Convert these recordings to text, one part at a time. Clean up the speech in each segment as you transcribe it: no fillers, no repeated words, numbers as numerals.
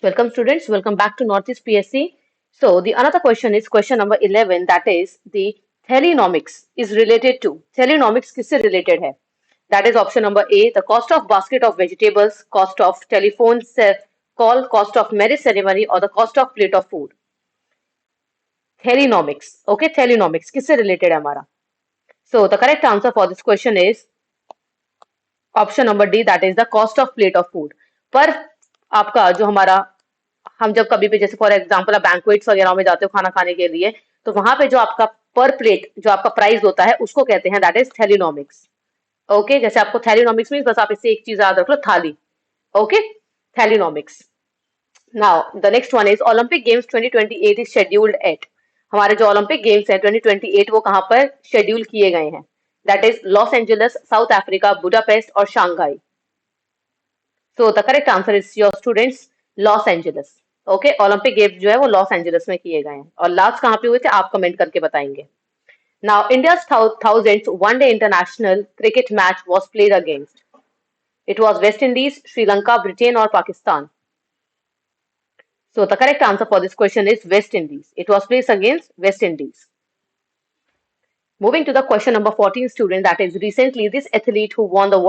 Welcome students, welcome back to Northeast PSC. So the another question is question number 11, that is the telenomics is related to. Telenomics किससे related है? That is option number A, the cost of basket of vegetables, cost of telephone call, cost of marriage ceremony or the cost of plate of food. Telenomics. Okay, telenomics किससे related है हमारा? So the correct answer for this question is option number D, that is the cost of plate of food. पर आपका जो हमारा हम जब कभी भी जैसे फॉर एग्जांपल आप बैंक्वेट्स वगैरह में जाते हो खाना खाने के लिए तो वहां पे जो आपका पर प्लेट जो आपका प्राइस होता है उसको कहते हैं दैट इज थैलिनॉमिक्स। ओके, जैसे आपको थैलिनॉमिक्स मींस बस आप इससे एक चीज याद रख लो, थाली। Okay, thalinomics. Now the next one is Olympic games 2028 is scheduled at. हमारे जो ओलंपिक गेम्स हैं 2028 वो कहाँ पर शेड्यूल किए गए हैं? That is Los Angeles, South Africa, Budapest और Shanghai. So the correct answer is your students Los Angeles. Okay, Olympic games जो है वो लॉस एंजलिस में किए गए हैं और लास्ट कहाँ पे हुए थे आप कमेंट करके बताएंगे। Now India's 1000th one day international cricket match was played against. It was West Indies, Sri Lanka, Britain or Pakistan. So the correct answer for this question is West Indies. It was played against West Indies. Moving to the question number 14, student, that is recently this athlete who won the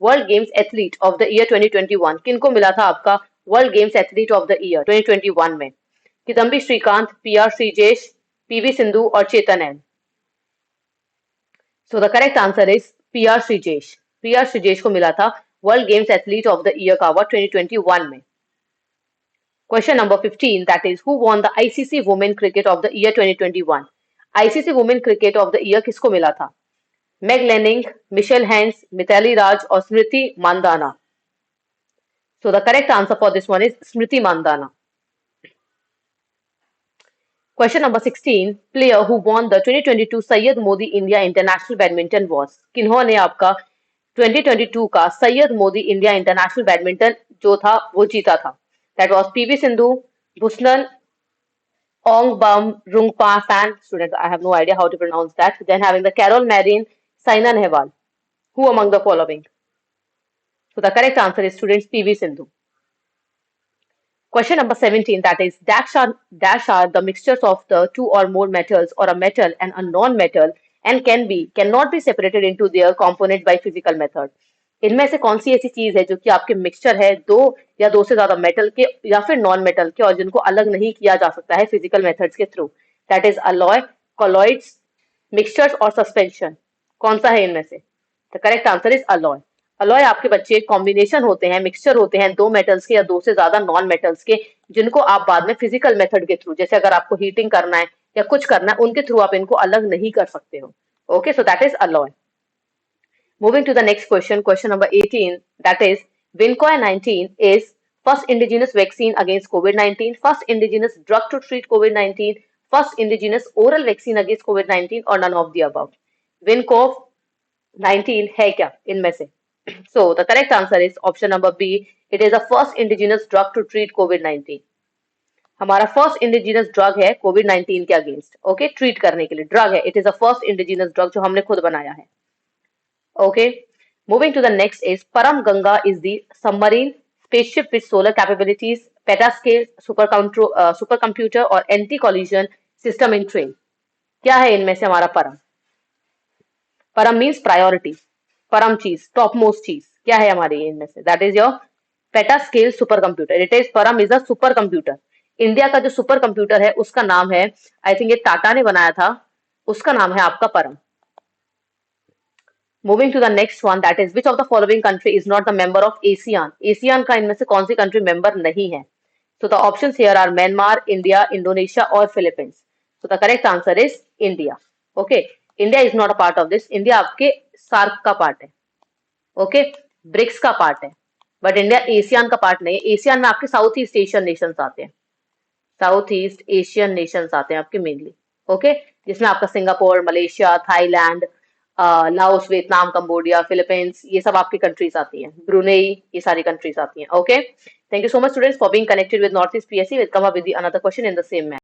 World Games Athlete of the Year 2021 किनको मिला था आपका World Games Athlete of the Year 2021 में? Kidambi Shrikant, PR Sreejesh, PV Sindhu और Chetan M. So the correct answer is PR Sreejesh. PR Sreejesh को मिला था World Games Athlete of the Year का अवार्ड 2021 में। Question number 15, that is who won the ICC Women Cricket of the Year 2021? ICC Women Cricket of the Year किसको मिला था? Meg Lanning, Michelle Hance, Mithali Raj और Smriti Mandhana. So the correct answer for this one is Smriti Mandhana. Question number 16, player who won the 2022 Syed Modi India International badminton was? किन्होंने आपका 2022 का Syed Modi India International badminton जो था वो जीता था? That was PV Sindhu, बुसनन Ong Bam Rungpa Fan. Students, I have no idea how to pronounce that. Then having the Carol Marin, Saina Nehwal. Who among the following? So the correct answer is students PV Sindhu. Question number 17, that is dash are the mixtures of the two or more metals or a metal and a non-metal and cannot be separated into their component by physical method. इनमें से कौन सी ऐसी चीज है जो कि आपके mixture है दो या दो से ज्यादा मेटल के या फिर नॉन मेटल के और जिनको अलग नहीं किया जा सकता है फिजिकल मेथड्स के through? That is alloy, colloids, mixtures और सस्पेंशन। कौन सा है इनमें से? The correct answer is alloy. Alloy आपके बच्चे कॉम्बिनेशन होते हैं, मिक्सचर होते हैं दो मेटल्स के या दो से ज्यादा नॉन मेटल्स के जिनको आप बाद में फिजिकल मेथड के थ्रू, जैसे अगर आपको हीटिंग करना है या कुछ करना है, उनके थ्रू आप इनको अलग नहीं कर सकते हो। Okay, so that is alloy. Moving to the next question, question number 18, that is Vincoy 19 is first indigenous vaccine against COVID-19, first indigenous drug to treat COVID-19, first indigenous oral vaccine against COVID-19 or none of the above. Vincov 19 है क्या इनमें से? So the correct answer is option number B. It is the first indigenous drug to treat COVID-19. हमारा first indigenous drug है कोविड-19 के against. Okay, treat करने के लिए ड्रग है। It is the first indigenous drug जो हमने खुद बनाया है। Okay, moving to the next is Param Ganga is the submarine spaceship with solar capabilities, petascale, supercomputer और anti-collision system in train. क्या है इनमें से हमारा परम? परम means priority, परम चीज, टॉप मोस्ट चीज क्या है हमारी इनमें से? That is your petascale supercomputer. It is परम is a supercomputer. इंडिया का जो सुपर कंप्यूटर है उसका नाम है, आई थिंक ये टाटा ने बनाया था, उसका नाम है आपका परम। Moving to the next one, that is which of the following country is not the member of ASEAN? ASEAN का इनमें से कौन सी कंट्री मेंबर नहीं है? So the options here are Myanmar, India, Indonesia और Philippines. So the correct answer is India. Okay, India is not a part of this. India आपके SAARC का part है। Okay, ब्रिक्स का पार्ट है, but India Asian का part नहीं है। Asian में आपके साउथ ईस्ट एशियन नेशंस आते हैं, साउथ ईस्ट एशियन नेशंस आते हैं आपके मेनली। ओके, जिसमें आपका Singapore, Malaysia, Thailand, Laos, Vietnam, Cambodia, Philippines, ये सब आपकी कंट्रीज आती हैं, ब्रुनेई, ये सारी कंट्रीज आती हैं। Okay, thank you so much students for being connected with north east PSC. Will come up with another question in the same manner.